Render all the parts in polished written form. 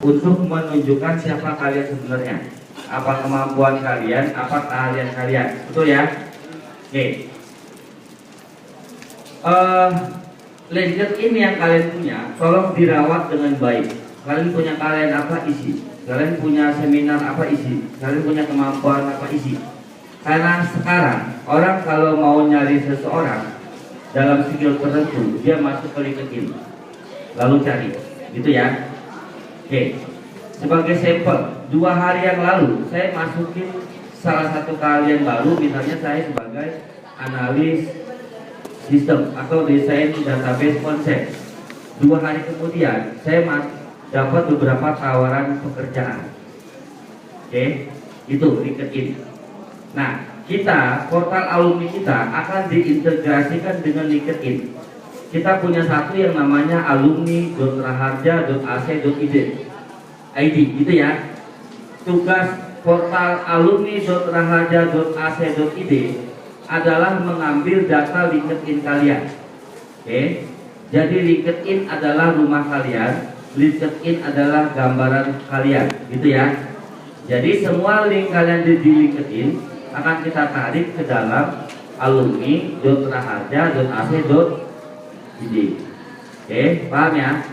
untuk menunjukkan siapa kalian sebenarnya, apa kemampuan kalian, apa keahlian kalian, betul ya? Oke. LinkedIn yang kalian punya, tolong dirawat dengan baik. Kalian punya kalian apa isi? Kalian punya seminar apa isi? Kalian punya kemampuan apa isi? Karena sekarang orang kalau mau nyari seseorang dalam skill tertentu, dia masuk ke LinkedIn, lalu cari, gitu ya. Oke, sebagai sampel, 2 hari yang lalu saya masukin salah satu kalian baru, misalnya saya sebagai analis sistem atau desain database konsep. 2 hari kemudian saya dapat beberapa tawaran pekerjaan. Oke, itu LinkedIn. Nah, kita, portal alumni kita akan diintegrasikan dengan LinkedIn. Kita punya satu yang namanya alumni.raharja.ac.id, gitu ya. Tugas portal alumni.raharja.ac.id adalah mengambil data LinkedIn kalian. Oke. Jadi LinkedIn adalah rumah kalian, LinkedIn adalah gambaran kalian, gitu ya. Jadi semua link kalian di LinkedIn akan kita tarik ke dalam alumni.raharja.ac.id. Oke, paham ya?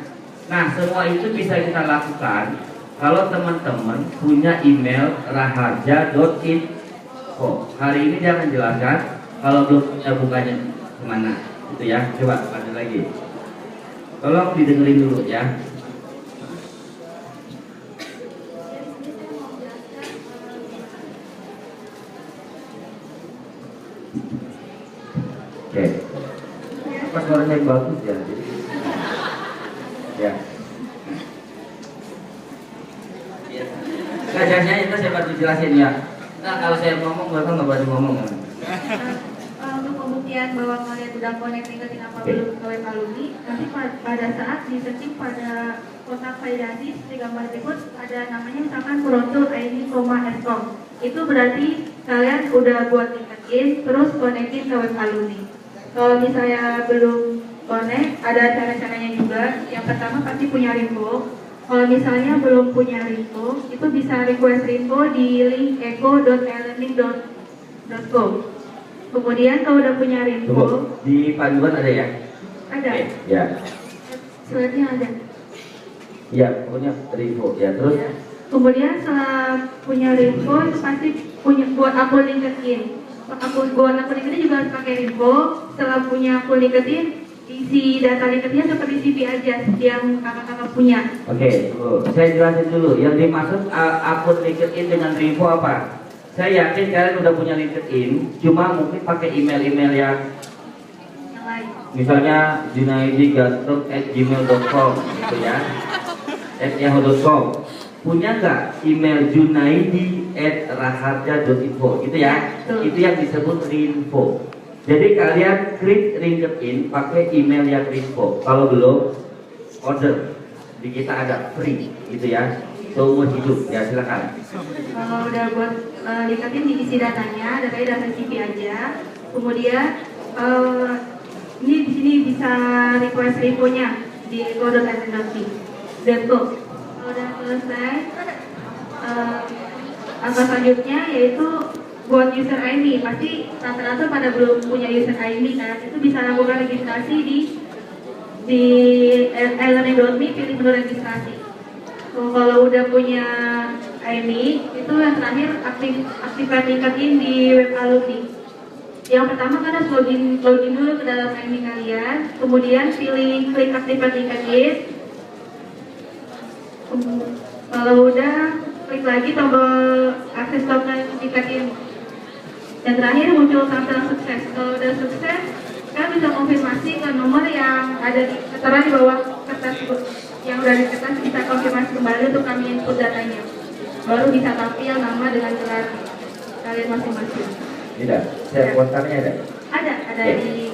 Nah, semua itu bisa kita lakukan kalau teman-teman punya email raharja.info. Hari ini dia akan jelaskan, kalau belum kita bukanya kemana, gitu ya. Coba lanjut lagi. Tolong didengerin dulu ya. Oke. Pas suaranya yang bagus ya. Ya. Kayaknya itu saya bantu jelasin ya. Nah, kalau saya ngomong, bapak nggak bantu ngomong. Untuk pembuktian bahwa kalian sudah connect LinkedIn apa belum ke web alumni, nanti pada saat di searching pada kotak validasi di gambar berikut ada namanya misalkan Pronto ID.com. Itu berarti kalian udah buat LinkedIn terus connectin ke web alumni. Kalau misalnya belum connect, ada cara-caranya juga. Yang pertama pasti punya info. Kalau misalnya belum punya info, itu bisa request info di link eco.elearning.co. Kemudian kalau udah punya info, di panduan ada ya? Ada. Ya. Slide-nya ada. Ya, pokoknya info ya. Terus? Ya. Kemudian setelah punya info, itu pasti buat akun LinkedIn. Buat akun LinkedIn juga harus pakai info. Setelah punya akun LinkedIn, isi data LinkedIn seperti CV aja yang kakak-kakak punya. Oke, saya jelasin dulu. Yang dimaksud akun LinkedIn dengan info apa? Saya yakin kalian udah punya LinkedIn, cuma mungkin pakai email-email yang lain. Misalnya junaidi.gastrok@gmail.com gitu ya, @yahoo.com. Punya nggak email junaidi@raharja.info gitu ya? Itu yang disebut info. Jadi kalian klik LinkedIn pakai email yang info. Kalau belum, order. Di kita ada free gitu ya, seumur hidup ya, silakan. Kalau udah buat LinkedIn diisi datanya data CV aja. Kemudian ini di sini bisa request infonya di eco.elearning.co. Kalau udah selesai, angka selanjutnya yaitu buat user ID. Pasti rata-rata pada belum punya user ID kan, itu bisa lakukan registrasi di elearning.me, pilih menu registrasi. Kalau udah punya ID, itu yang terakhir aktifkan LinkedIn di web alumni. Yang pertama kan harus login dulu ke dalam ID kalian, kemudian klik aktifkan LinkedIn. Kalau udah, klik lagi tombol akses token LinkedIn. Dan terakhir muncul tampilan sukses. Kalau udah sukses, kalian bisa konfirmasi ke nomor yang ada tertera di bawah kertas yang udah di kertas, bisa konfirmasi kembali untuk kami input datanya. Baru bisa tampil nama dengan gelar kalian masing-masing. Tidak, saya kontaknya ada. Ada ya. Di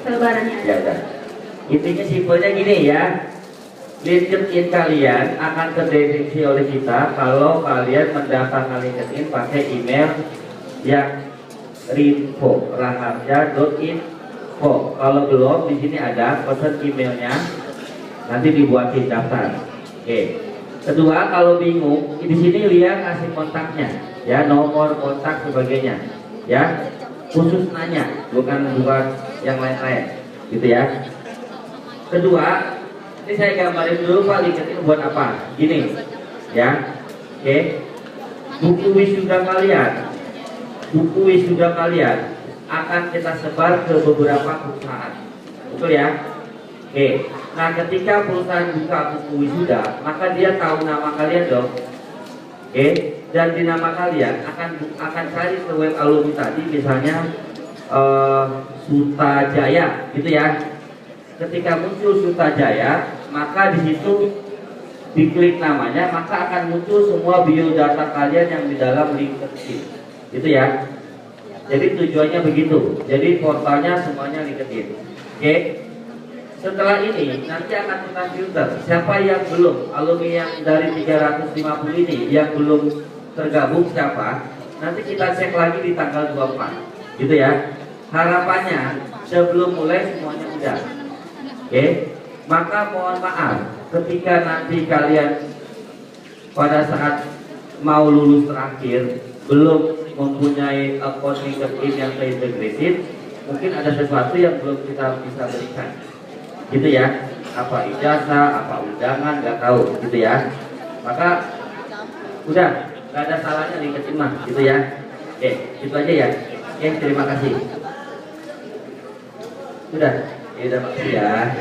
selebarannya. Ya ada. Intinya simpelnya gini ya. LinkedIn kalian akan terdeteksi oleh kita kalau kalian mendaftarkan LinkedIn pakai email yang info raharja.info. Kalau belum, di sini ada pesan emailnya, nanti dibuatin daftar. Oke. Kedua, kalau bingung, di sini lihat kasih kontaknya, ya, nomor kontak sebagainya, ya, khusus nanya, bukan yang lain-lain, gitu ya. Kedua, ini saya gambarin dulu Pak, LinkedIn buat apa? Gini, ya, oke. Buku wisuda kalian akan kita sebar ke beberapa perusahaan, betul ya? Oke. Nah, ketika perusahaan buka buku wisuda, maka dia tahu nama kalian dong. Oke. Dan di nama kalian akan cari ke web alumni tadi, misalnya Sutajaya, gitu ya. Ketika muncul Sutajaya, maka di situ diklik namanya, maka akan muncul semua biodata kalian yang di dalam LinkedIn, gitu ya. Jadi tujuannya begitu. Jadi portalnya semuanya LinkedIn. Oke. Setelah ini nanti akan kita filter siapa yang belum, alumni yang dari 350 ini yang belum tergabung siapa. Nanti kita cek lagi di tanggal 24, gitu ya. Harapannya sebelum mulai semuanya udah. Oke. Maka mohon maaf ketika nanti kalian pada saat mau lulus terakhir belum mempunyai akun LinkedIn yang terintegrated, mungkin ada sesuatu yang belum kita bisa berikan, gitu ya. Apa ijazah, apa undangan, nggak tahu, gitu ya. Maka udah nggak ada salahnya LinkedIn mah, gitu ya. Oke, itu aja ya. Oke, terima kasih. Sudah, ya udah, makasih ya.